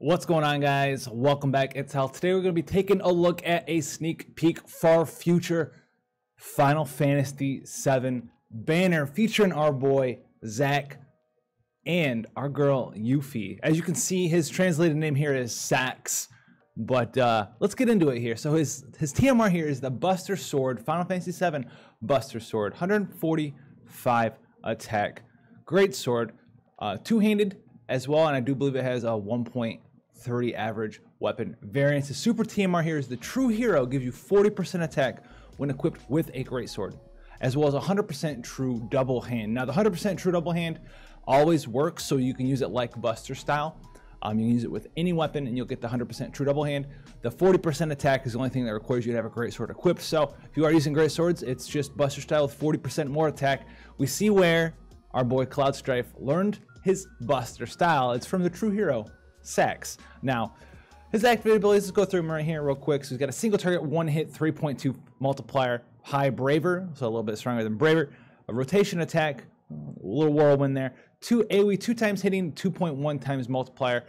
What's going on, guys? Welcome back. It's Hal. Today we're going to be taking a look at a sneak peek for future Final Fantasy VII banner featuring our boy Zack and our girl Yuffie. As you can see, his translated name here is Sax, but let's get into it here. So his TMR here is the Buster Sword, Final Fantasy VII Buster Sword, 145 attack, great sword, two-handed as well, and I do believe it has a 1.30 average weapon variance. The super TMR here is the True Hero, gives you 40% attack when equipped with a great sword, as well as 100% true double hand. Now the 100% true double hand always works, so you can use it like Buster style. You can use it with any weapon and you'll get the 100% true double hand. The 40% attack is the only thing that requires you to have a great sword equipped. So if you are using great swords, it's just Buster style with 40% more attack. We see where our boy Cloud Strife learned his Buster style. It's from the True Hero, Sax. Now, his activated abilities, let's go through them right here real quick. So he's got a single target, one hit, 3.2 multiplier, high braver, so a little bit stronger than braver. A rotation attack, a little whirlwind there. Two AoE, 2 times hitting, 2.1 times multiplier.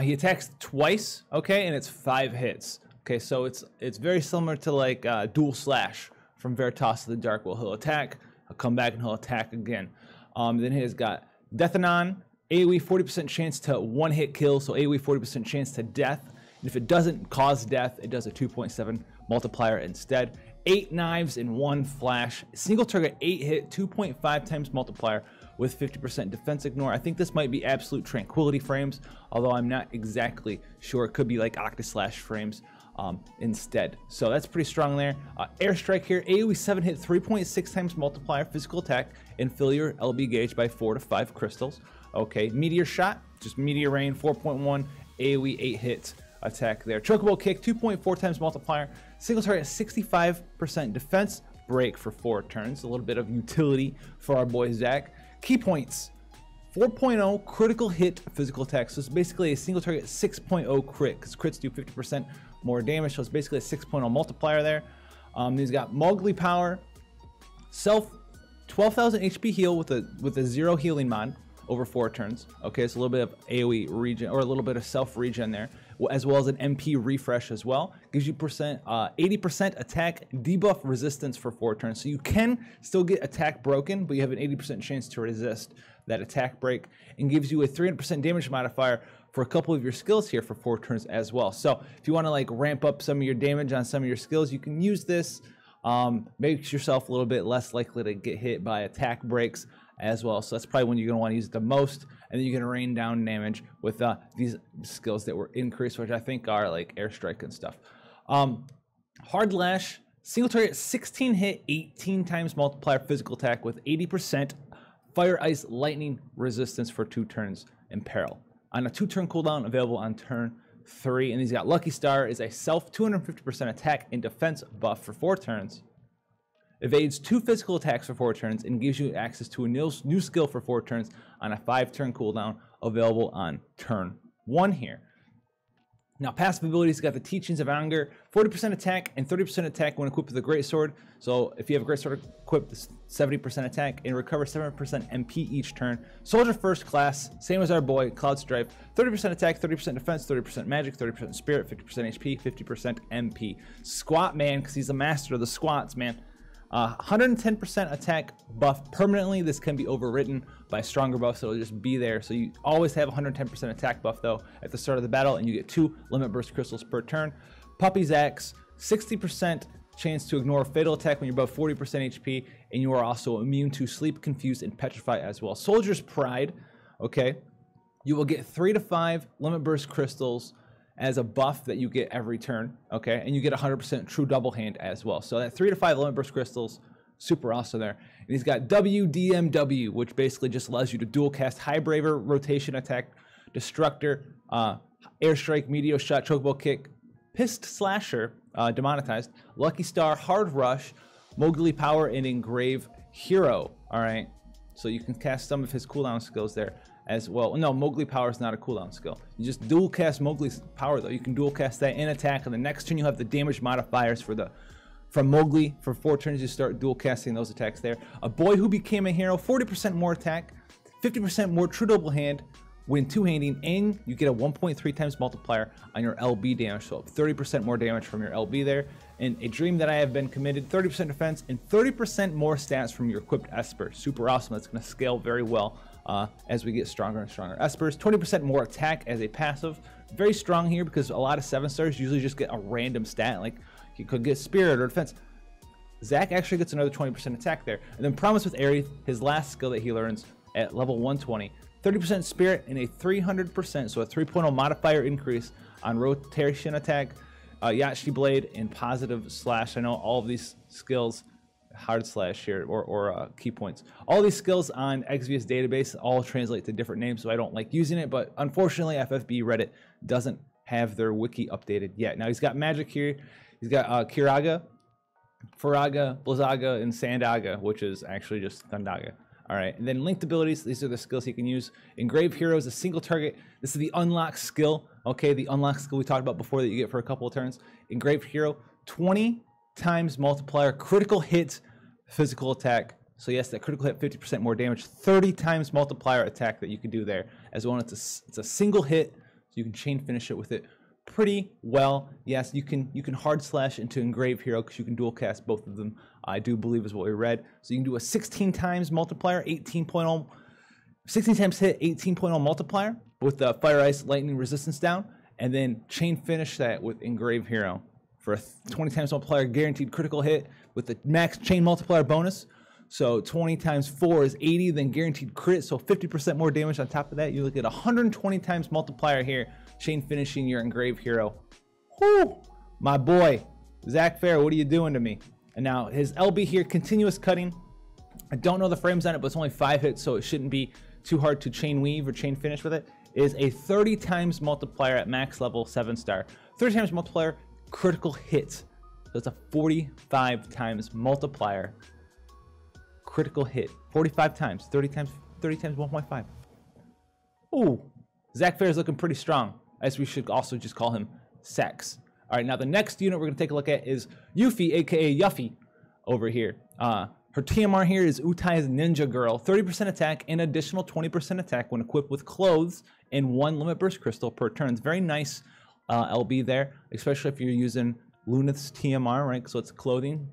He attacks twice, okay, and it's 5 hits. Okay, so it's very similar to like Dual Slash from Veritas of the Dark Will. He'll attack, he'll come back, and he'll attack again. Then he's got Deathanon, AoE 40% chance to one-hit kill, so AoE 40% chance to death. And if it doesn't cause death, it does a 2.7 multiplier instead. 8 knives in 1 flash, single target 8 hit, 2.5 times multiplier with 50% defense ignore. I think this might be absolute tranquility frames, although I'm not exactly sure. It could be like Octaslash frames instead. So that's pretty strong there. Airstrike here, AoE 7 hit, 3.6 times multiplier physical attack, and fill your LB gauge by 4 to 5 crystals. Okay, Meteor Shot, just Meteor Rain, 4.1, AoE 8 hits attack there. Chocobo Kick, 2.4 times multiplier, single target 65% defense, break for 4 turns. A little bit of utility for our boy Zack. Key points, 4.0 critical hit physical attack. So it's basically a single target 6.0 crit, because crits do 50% more damage. So it's basically a 6.0 multiplier there. He's got Mowgli Power, self 12,000 HP heal with a 0 healing mod over 4 turns. Okay, so a little bit of AoE regen, or a little bit of self regen there, as well as an MP refresh as well. Gives you 80% attack debuff resistance for 4 turns. So you can still get attack broken, but you have an 80% chance to resist that attack break, and gives you a 300% damage modifier for a couple of your skills here for 4 turns as well. So if you want to like ramp up some of your damage on some of your skills, you can use this. Makes yourself a little bit less likely to get hit by attack breaks as well. So that's probably when you're going to want to use it the most, and then you can rain down damage with these skills that were increased, which I think are like Airstrike and stuff. Hard Lash, single target 16 hit, 18 times multiplier physical attack with 80% Fire, Ice, Lightning resistance for 2 turns in peril. On a 2-turn cooldown, available on turn 3. And he's got Lucky Star, is a self 250% attack and defense buff for 4 turns. Evades 2 physical attacks for 4 turns and gives you access to a new skill for 4 turns on a 5-turn cooldown, available on turn 1 here. Now, passive abilities, got the Teachings of Anger, 40% attack and 30% attack when equipped with a great sword. So if you have a great sword equipped, 70% attack and recover 7% MP each turn. Soldier First Class, same as our boy Cloud Strife, 30% attack, 30% defense, 30% magic, 30% spirit, 50% HP, 50% MP. Squat Man, because he's a master of the squats, man. 110% attack buff permanently. This can be overwritten by stronger buffs, so it'll just be there. So you always have 110% attack buff though at the start of the battle, and you get 2 limit burst crystals per turn. Puppy's Axe, 60% chance to ignore fatal attack when you're above 40% HP, and you are also immune to Sleep, Confuse, and Petrify as well. Soldier's Pride, okay, you will get 3 to 5 limit burst crystals as a buff that you get every turn, okay, and you get 100% true double hand as well. So that 3 to 5 limit burst crystals, super awesome there. And he's got WDMW, which basically just allows you to dual cast High Braver, Rotation Attack, Destructor, Airstrike, Meteor Shot, Chocobo Kick, Pissed Slasher, demonetized, Lucky Star, Hard Rush, Mowgli Power, and Engrave Hero. All right, so you can cast some of his cooldown skills there as well. No, Mowgli Power is not a cooldown skill. You just dual cast Mowgli's Power though. You can dual cast that in attack, and the next turn you have the damage modifiers from Mowgli. For 4 turns you start dual casting those attacks there. A Boy Who Became a Hero, 40% more attack, 50% more true double hand, when two-handing, and you get a 1.3 times multiplier on your LB damage, so 30% more damage from your LB there. And a dream that I have been committed, 30% defense and 30% more stats from your equipped Esper. Super awesome. That's going to scale very well as we get stronger and stronger Espers. 20% more attack as a passive. Very strong here because a lot of 7-stars usually just get a random stat, like he could get Spirit or Defense. Zach actually gets another 20% attack there. And then Promise with Aerith, his last skill that he learns at level 120. 30% Spirit and a 300%, so a 3.0 modifier increase on rotation attack, Yachi Blade, and positive slash. I know all of these skills, hard slash here, or key points. All these skills on Exvius database all translate to different names, so I don't like using it, but unfortunately FFBE Reddit doesn't have their wiki updated yet. Now he's got magic here. He's got Kiraga, Faraga, Blizzaga, and Sandaga, which is actually just Thundaga. All right, and then linked abilities, these are the skills he can use. Engrave Hero is a single target. This is the unlock skill, okay? The unlock skill we talked about before that you get for a couple of turns. Engraved Hero, 20 times multiplier, critical hit, physical attack. So yes, that critical hit, 50% more damage, 30 times multiplier attack that you can do there. As well, it's a single hit, so you can chain finish it with it pretty well. Yes, you can hard slash into Engrave Hero because you can dual cast both of them. I do believe is what we read. So you can do a 16 times multiplier, 18.0, 16 times hit, 18.0 multiplier with the Fire, Ice, Lightning resistance down, and then chain finish that with Engrave Hero for a 20 times multiplier guaranteed critical hit with the max chain multiplier bonus. So 20 times 4 is 80, then guaranteed crit, so 50% more damage on top of that. You look at 120 times multiplier here, chain finishing your Engrave Hero. Whoo! My boy, Zach Fair, what are you doing to me? And now his LB here, continuous cutting. I don't know the frames on it, but it's only 5 hits, so it shouldn't be too hard to chain weave or chain finish with it. Is a 30 times multiplier at max level 7-star. 30 times multiplier, critical hit. So it's a 45 times multiplier, critical hit. 45 times, 30 times 1.5. Ooh, Zach Fair is looking pretty strong, as we should also just call him Sex. All right, now the next unit we're going to take a look at is Yuffie, aka Yuffie, over here. Her TMR here is Utai's Ninja Girl. 30% attack and additional 20% attack when equipped with clothes and 1 limit burst crystal per turn. It's very nice LB there, especially if you're using Lunith's TMR, right? So it's clothing.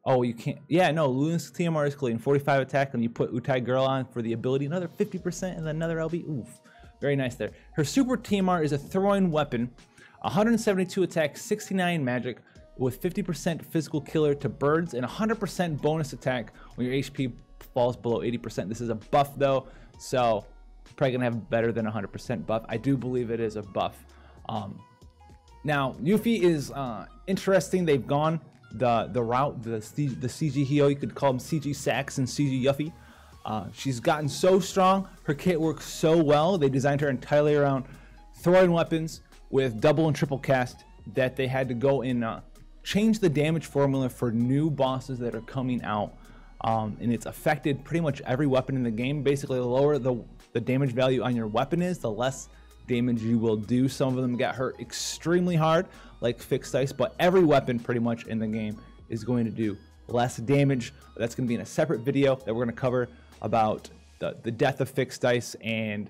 Oh, you can't. Yeah, no, Lunith's TMR is clothing. 45 attack, and you put Utai Girl on for the ability. Another 50% and another LB. Oof. Very nice there. Her super TMR is a throwing weapon. 172 attack, 69 magic, with 50% physical killer to birds and 100% bonus attack when your HP falls below 80%. This is a buff though, so probably gonna have better than 100% buff. I do believe it is a buff. Now Yuffie is interesting. They've gone the route, the CG Hio, you could call them CG Sax and CG Yuffie. She's gotten so strong, her kit works so well. They designed her entirely around throwing weapons with double and triple cast that they had to go and change the damage formula for new bosses that are coming out. And it's affected pretty much every weapon in the game. Basically, the lower the damage value on your weapon is, the less damage you will do. Some of them get hurt extremely hard, like Fixed Ice, but every weapon pretty much in the game is going to do less damage. That's going to be in a separate video that we're going to cover about the death of Fixed Ice and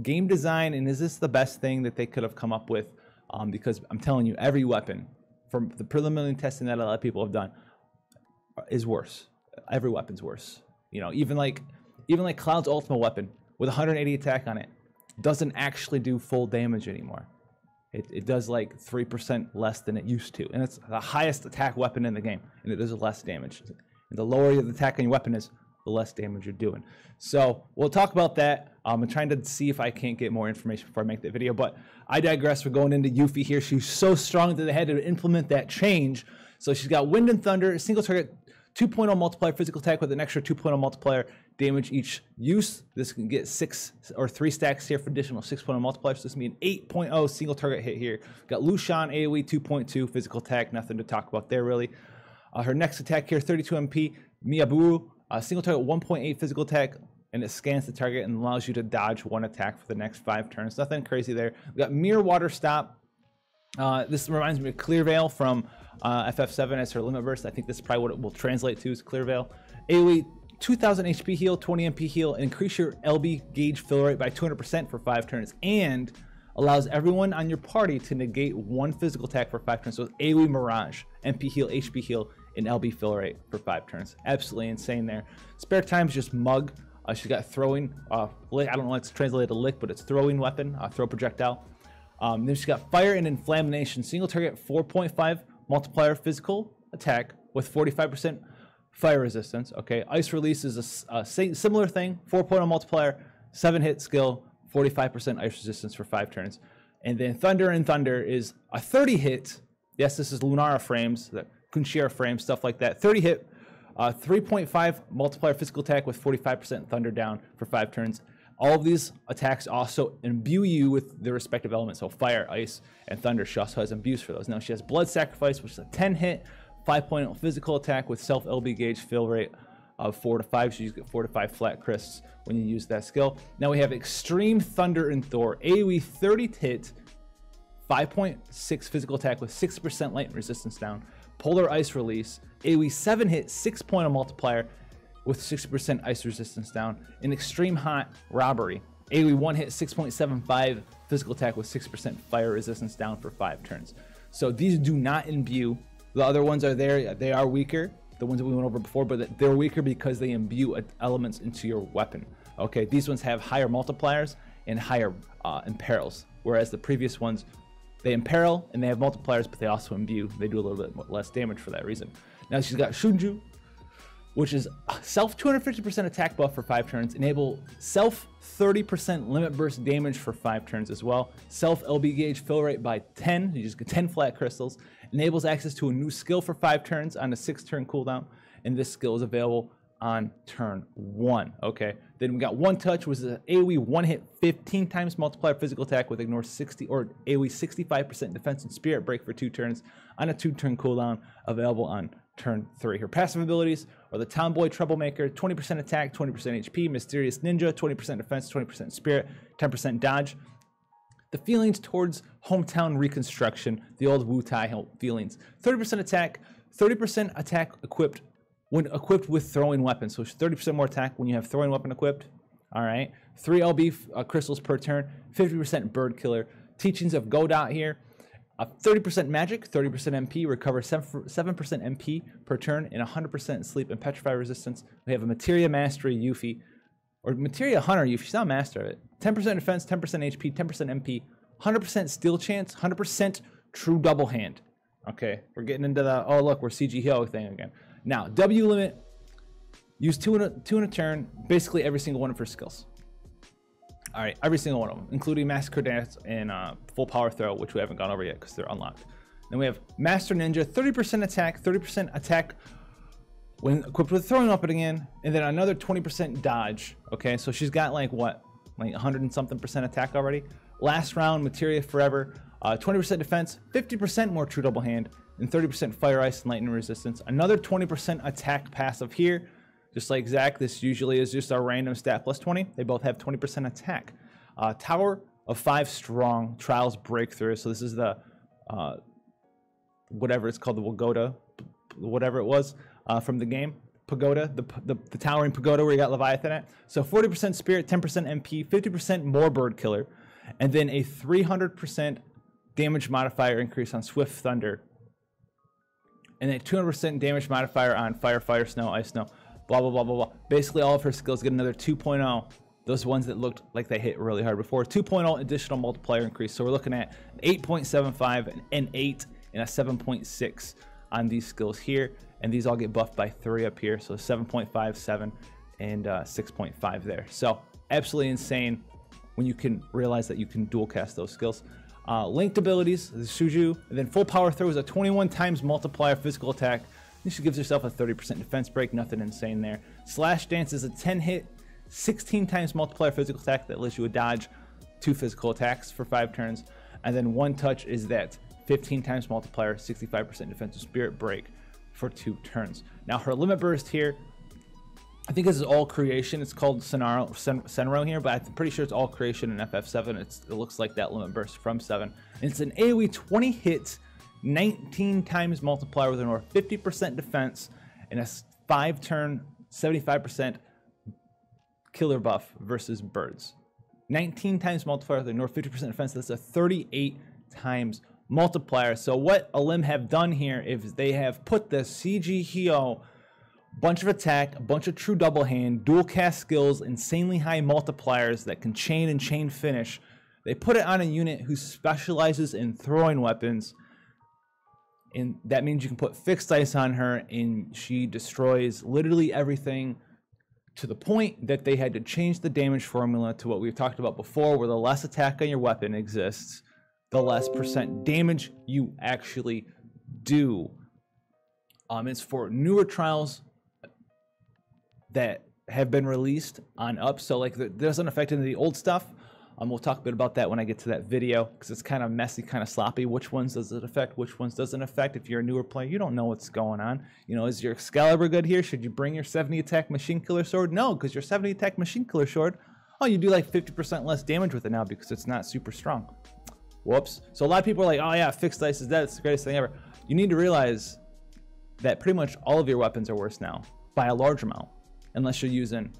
game design, and is this the best thing that they could have come up with? Because I'm telling you, every weapon from the preliminary testing that a lot of people have done is worse. Every weapon's worse. You know, even like Cloud's ultimate weapon with 180 attack on it doesn't actually do full damage anymore. It does like 3% less than it used to, and it's the highest attack weapon in the game, and it does less damage. And the lower the attack on your weapon is, the less damage you're doing. So we'll talk about that. I'm trying to see if I can't get more information before I make that video, but I digress. We're going into Yuffie here. She's so strong that they had to implement that change. So she's got Wind and Thunder, single target, 2.0 multiplier physical attack with an extra 2.0 multiplier damage each use. This can get 6 or 3 stacks here for additional 6.0 multipliers. So this will be an 8.0 single target hit here. Got Lucian, AoE 2.2 physical attack, nothing to talk about there really. Her next attack here, 32 MP, Miyaburu. Single target 1.8 physical attack, and it scans the target and allows you to dodge 1 attack for the next 5 turns. Nothing crazy there. We got Mirror Water Stop. This reminds me of Clear Veil from FF7 as her limit burst. I think this is probably what it will translate to, is Clear Veil. AoE 2000 HP heal, 20 MP heal, and increase your LB gauge fill rate by 200% for 5 turns, and allows everyone on your party to negate 1 physical attack for 5 turns. So it's AoE Mirage, MP heal, HP heal, and LB fill rate for 5 turns. Absolutely insane there. Spare time is just Mug. She's got throwing, I don't know what's translated to lick, but it's throwing weapon, throw projectile. Then she's got fire and inflammation. Single target 4.5 multiplier physical attack with 45% fire resistance. Okay, ice release is a similar thing, 4.0 multiplier, 7 hit skill, 45% ice resistance for 5 turns. And then thunder and thunder is a 30 hit. Yes, this is Lunara frames, the Kunshira frames, stuff like that. 30 hit, 3.5 multiplier physical attack with 45% thunder down for 5 turns. All of these attacks also imbue you with their respective elements. So fire, ice, and thunder. She also has imbues for those. Now she has blood sacrifice, which is a 10 hit, 5.0 physical attack with self LB gauge fill rate of 4 to 5. So you get 4 to 5 flat crisps when you use that skill. Now we have extreme thunder in Thor. AoE 30 hit, 5.6 physical attack with 6% lightning resistance down. Polar ice release. AoE 7 hit, 6.0 multiplier with 6% ice resistance down. An extreme hot robbery. AoE 1 hit, 6.75 physical attack with 6% fire resistance down for 5 turns. So these do not imbue. The other ones are there. They are weaker, the ones that we went over before, but they're weaker because they imbue elements into your weapon. Okay, these ones have higher multipliers and higher imperils, whereas the previous ones, they imperil and they have multipliers, but they also imbue. They do a little bit less damage for that reason. Now she's got Shunju, which is self 250% attack buff for 5 turns, enable self 30% limit burst damage for 5 turns as well, self LB gauge fill rate by 10, you just get 10 flat crystals, enables access to a new skill for 5 turns on a 6-turn cooldown, and this skill is available on turn 1. Okay, then we got One Touch, which is an AoE 1 hit 15 times multiplier physical attack with ignore 60 or AoE 65% defense and spirit break for 2 turns on a 2-turn cooldown, available on turn 3. Her passive abilities are the Tomboy Troublemaker, 20% attack, 20% HP, Mysterious Ninja, 20% defense, 20% spirit, 10% dodge. The feelings towards hometown reconstruction, the old Wu-Tai feelings. 30% attack, 30% attack equipped when equipped with throwing weapons. So 30% more attack when you have throwing weapon equipped. All right, 3 LB crystals per turn, 50% bird killer. Teachings of Godot here. 30% magic, 30% MP, recover 7% MP per turn, and 100% sleep and petrify resistance. We have a Materia Mastery Yuffie, or Materia Hunter Yuffie, she's not a master of it. 10% defense, 10% HP, 10% MP, 100% steal chance, 100% true double hand. Okay, we're getting into the, oh look, we're CG Hero thing again. Now, W limit, use 2 in a turn, basically every single one of her skills. All right, every single one of them, including Massacre Dance and Full Power Throw, which we haven't gone over yet because they're unlocked. Then we have Master Ninja, 30% attack, 30% attack when equipped with throwing weapon again, and then another 20% dodge. Okay, so she's got like what, like 100 and something % attack already. Last round, Materia Forever, 20% defense, 50% more true double hand, and 30% fire, ice, and lightning resistance. Another 20% attack passive here. Just like Zach, this usually is just our random stat plus 20. They both have 20% attack. Tower of 5 strong, Trials Breakthrough. So this is the, whatever it's called, the Wagoda, whatever it was from the game. Pagoda, the towering pagoda where you got Leviathan at. So 40% spirit, 10% MP, 50% more bird killer, and then a 300% damage modifier increase on Swift Thunder, and then 200% damage modifier on Fire, Fire, Snow, Ice, Snow. Blah, blah, blah, blah, blah. Basically, all of her skills get another 2.0. Those ones that looked like they hit really hard before. 2.0 additional multiplier increase. So we're looking at 8.75, an 8, and a 7.6 on these skills here. And these all get buffed by 3 up here. So 7.5, 7, and 6.5 there. So absolutely insane when you can realize that you can dual cast those skills. Linked abilities, the Suju, and then Full Power Throw is a 21 times multiplier physical attack. She gives herself a 30% defense break, nothing insane there. Slash Dance is a 10 hit, 16 times multiplier physical attack that lets you dodge 2 physical attacks for 5 turns. And then One Touch is that 15 times multiplier, 65% defensive spirit break for 2 turns. Now her limit burst here, I think this is all creation. It's called Senro here, but I'm pretty sure it's all creation in FF7. It looks like that limit burst from 7. And it's an AoE 20 hits, 19 times multiplier with an over 50% defense and a 5-turn 75% killer buff versus birds. 19 times multiplier, the Nerf 50% defense. That's a 38 times multiplier. So what Alim have done here is they have put the CG Hyo, bunch of attack, a bunch of true double hand, dual cast skills, insanely high multipliers that can chain and chain finish. They put it on a unit who specializes in throwing weapons, and that means you can put fixed dice on her and she destroys literally everything, to the point that they had to change the damage formula to what we've talked about before, where the less attack on your weapon exists, the less % damage you actually do. It's for newer trials that have been released on up, so like that doesn't affect any of the old stuff. We'll talk a bit about that when I get to that video, because it's kind of messy, kind of sloppy. Which ones does it affect? Which ones doesn't affect? If you're a newer player, you don't know what's going on. You know, is your Excalibur good here? Should you bring your 70 attack machine killer sword? No, because your 70 attack machine killer sword, oh, you do like 50% less damage with it now because it's not super strong. Whoops. So a lot of people are like, oh yeah, fixed dice is dead. It's the greatest thing ever. You need to realize that pretty much all of your weapons are worse now by a large amount, unless you're using,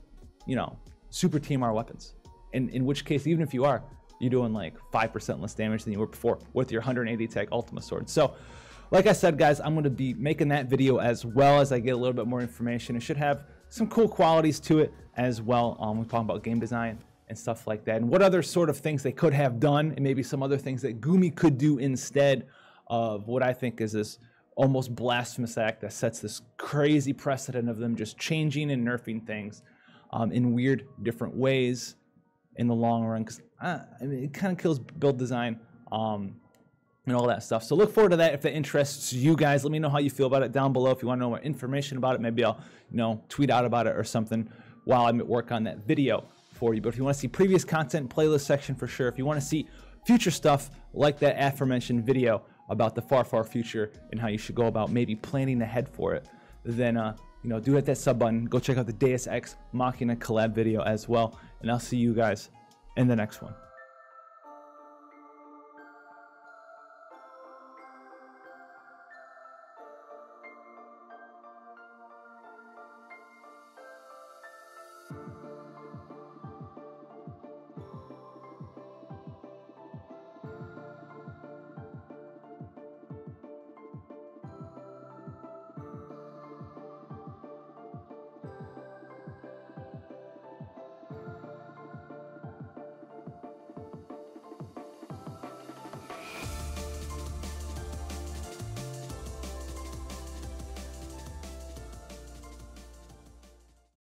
you know, super TMR weapons. In which case, even if you are, you're doing like 5% less damage than you were before with your 180 attack Ultima sword. So, like I said, guys, I'm going to be making that video as well as I get a little bit more information. It should have some cool qualities to it as well. We're talking about game design and stuff like that, and what other sort of things they could have done, and maybe some other things that Gumi could do instead of what I think is this almost blasphemous act that sets this crazy precedent of them just changing and nerfing things in weird, different ways in the long run, because I mean, it kind of kills build design and all that stuff. So look forward to that if that interests you guys. Let me know how you feel about it down below. If you want to know more information about it, maybe I'll, you know, tweet out about it or something while I'm at work on that video for you. But if you want to see previous content, playlist section for sure. If you want to see future stuff like that aforementioned video about the far, far future and how you should go about maybe planning ahead for it, then you know, do hit that sub button. Go check out the Deus Ex Machina collab video as well. And I'll see you guys in the next one.